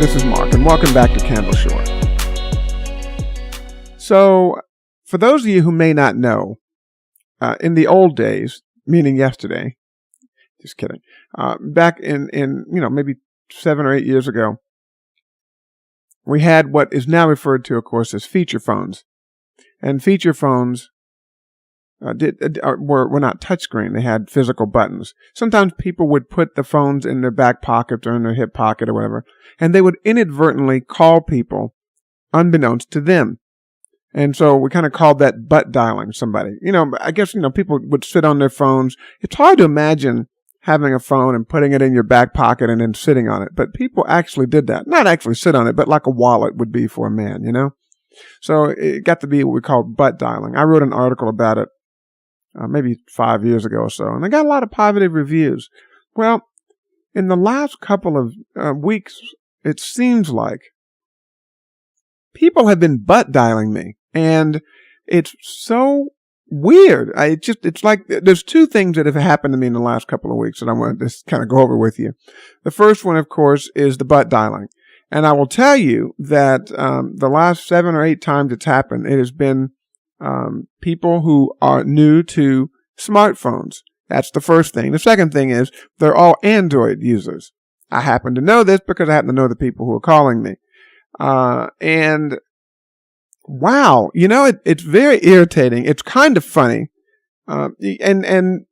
this is Mark, and welcome back to Campbell Shore. So, for those of you who may not know, in the old days, meaning yesterday, just kidding, back in maybe 7 or 8 years ago, we had what is now referred to, of course, as feature phones. And feature phones were not touchscreen. They had physical buttons. Sometimes people would put the phones in their back pocket or in their hip pocket or whatever, and they would inadvertently call people unbeknownst to them. And so we kind of called that butt dialing somebody. I guess, people would sit on their phones. It's hard to imagine having a phone and putting it in your back pocket and then sitting on it. But people actually did that. Not actually sit on it, but like a wallet would be for a man, So it got to be what we call butt dialing. I wrote an article about it maybe 5 years ago or so, and I got a lot of positive reviews. Well, in the last couple of weeks, it seems like people have been butt dialing me, and it's so weird. It's like there's two things that have happened to me in the last couple of weeks that I want to just kind of go over with you. The first one, of course, is the butt dialing. And I will tell you that the last 7 or 8 times it's happened, it has been people who are new to smartphones. That's the first thing. The second thing is they're all Android users. I happen to know this because I happen to know the people who are calling me. And wow, it's very irritating. It's kind of funny. And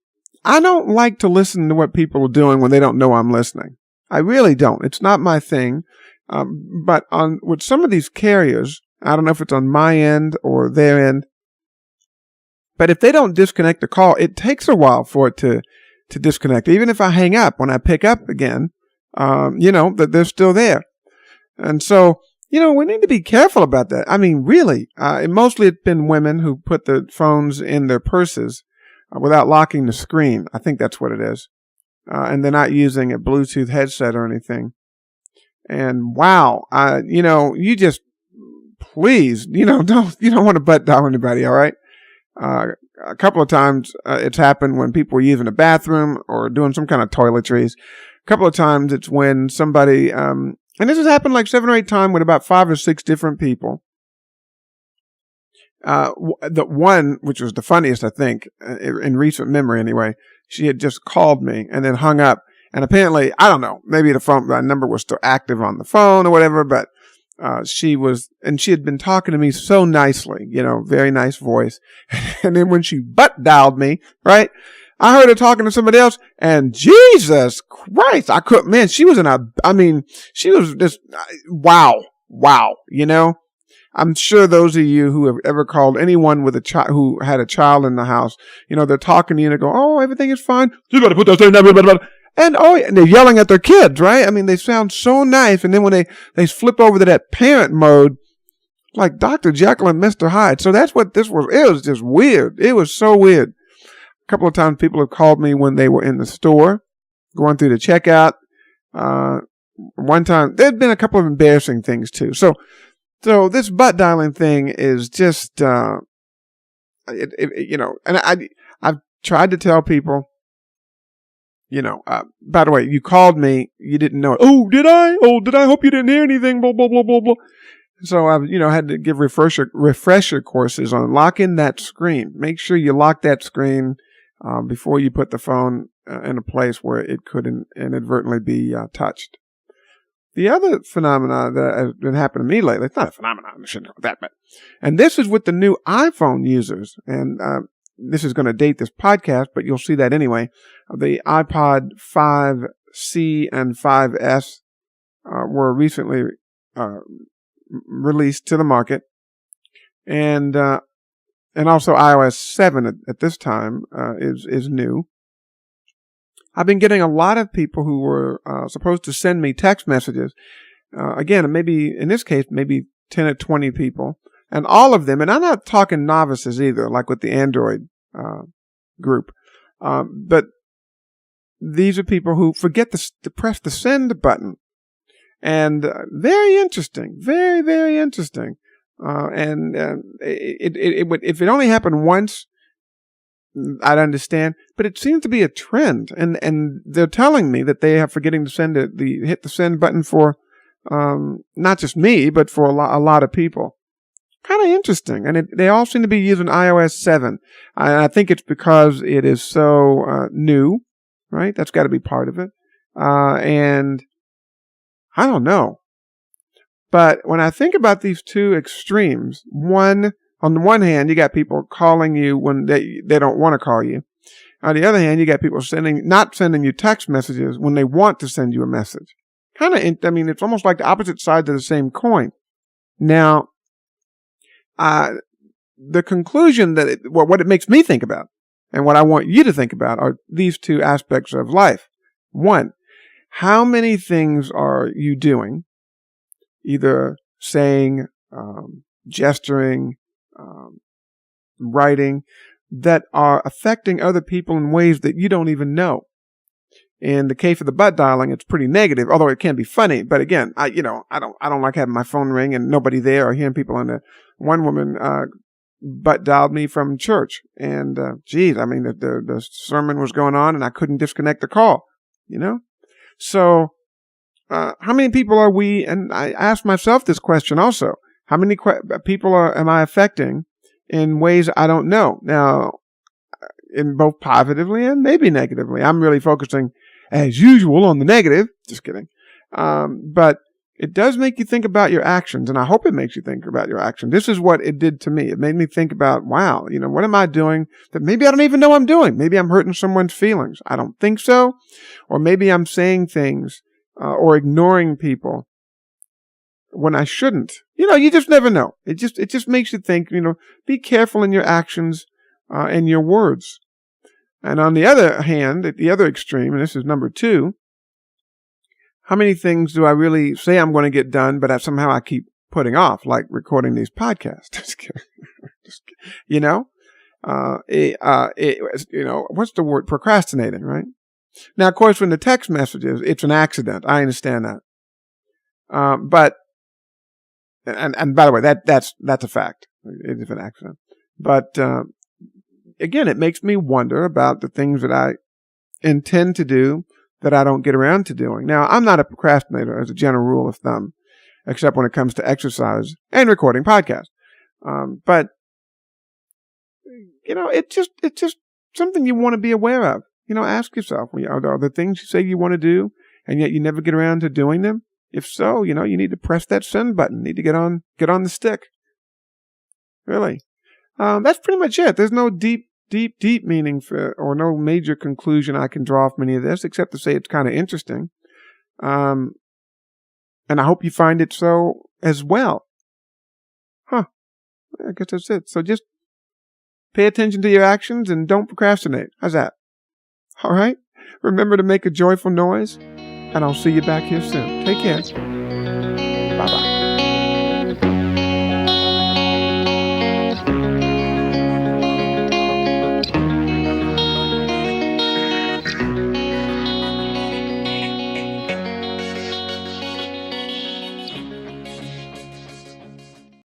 I don't like to listen to what people are doing when they don't know I'm listening. I really don't. It's not my thing. But with some of these carriers, I don't know if it's on my end or their end, but if they don't disconnect the call, it takes a while for it to disconnect. Even if I hang up, when I pick up again, that they're still there. And so, we need to be careful about that. I mean, really, mostly it's been women who put the phones in their purses without locking the screen. I think that's what it is. And they're not using a Bluetooth headset or anything. And wow, you just, please, you don't want to butt dial anybody, all right? A couple of times it's happened when people were using a bathroom or doing some kind of toiletries. A couple of times it's when somebody, and this has happened like 7 or 8 times with about 5 or 6 different people. The one, which was the funniest, I think, in recent memory anyway, she had just called me and then hung up. And apparently, I don't know, maybe the number was still active on the phone or whatever, but she had been talking to me so nicely, very nice voice. And then when she butt dialed me, right, I heard her talking to somebody else, and Jesus Christ, she was just, wow, I'm sure those of you who have ever called anyone with a child who had a child in the house, they're talking to you and they go, oh, everything is fine. You better put that thing down. And they're yelling at their kids, right? I mean, they sound so nice. And then when they flip over to that parent mode, like Dr. Jekyll and Mr. Hyde. So that's what this was. It was just weird. It was so weird. A couple of times people have called me when they were in the store, going through the checkout. One time, there's been a couple of embarrassing things too. So this butt dialing thing is just, and I've tried to tell people, by the way, you called me, you didn't know it. Oh, did I? Oh, did I? Hope you didn't hear anything, blah, blah, blah, blah, blah. So I've, had to give refresher courses on locking that screen. Make sure you lock that screen, before you put the phone in a place where it could inadvertently be, touched. The other phenomena that has been happening to me lately, it's not a phenomenon, I shouldn't know that, but, and this is with the new iPhone users, and, this is going to date this podcast, but you'll see that anyway. The iPod 5C and 5S were recently released to the market, and also iOS 7 at this time is new. I've been getting a lot of people who were supposed to send me text messages. Again, maybe in this case, maybe 10 or 20 people. And all of them, and I'm not talking novices either, like with the Android group, but these are people who forget to press the send button. And very interesting, very, very interesting. And it would, if it only happened once, I'd understand, but it seems to be a trend. And they're telling me that they are forgetting to hit the send button for not just me, but for a lot of people. Kind of interesting. And they all seem to be using iOS 7. I think it's because it is so new, right? That's got to be part of it. And I don't know. But when I think about these two extremes, on the one hand, you got people calling you when they don't want to call you. On the other hand, you got people not sending you text messages when they want to send you a message. It's almost like the opposite sides of the same coin. Now, the conclusion what it makes me think about, and what I want you to think about, are these two aspects of life. One, how many things are you doing, either saying, gesturing, writing, that are affecting other people in ways that you don't even know? In the case of the butt dialing, it's pretty negative, although it can be funny. But again, I don't like having my phone ring and nobody there, or hearing people on the. One woman butt dialed me from church, and the sermon was going on, and I couldn't disconnect the call. So how many people are we? And I asked myself this question also: how many people am I affecting in ways I don't know? Now, in both positively and maybe negatively. I'm really focusing, as usual, on the negative. Just kidding. But it does make you think about your actions, and I hope it makes you think about your actions. This is what it did to me. It made me think about, wow, what am I doing that maybe I don't even know I'm doing? Maybe I'm hurting someone's feelings. I don't think so. Or maybe I'm saying things or ignoring people when I shouldn't. You just never know. It just makes you think, be careful in your actions and your words. And on the other hand, at the other extreme, and this is number 2, how many things do I really say I'm going to get done, but somehow I keep putting off, like recording these podcasts? Just kidding. What's the word? Procrastinating, right? Now, of course, when the text messages, it's an accident. I understand that. But by the way, that's a fact. It is an accident. But again, it makes me wonder about the things that I intend to do that I don't get around to doing. Now, I'm not a procrastinator as a general rule of thumb, except when it comes to exercise and recording podcasts. But it's just something you want to be aware of. Ask yourself, are there things you say you want to do, and yet you never get around to doing them? If so, you need to press that send button. You need to get on the stick. Really. That's pretty much it. There's no deep meaning or no major conclusion I can draw from any of this, except to say it's kind of interesting. And I hope you find it so as well. I guess that's it. So just pay attention to your actions and don't procrastinate. How's that? All right? Remember to make a joyful noise, and I'll see you back here soon. Take care. Bye-bye.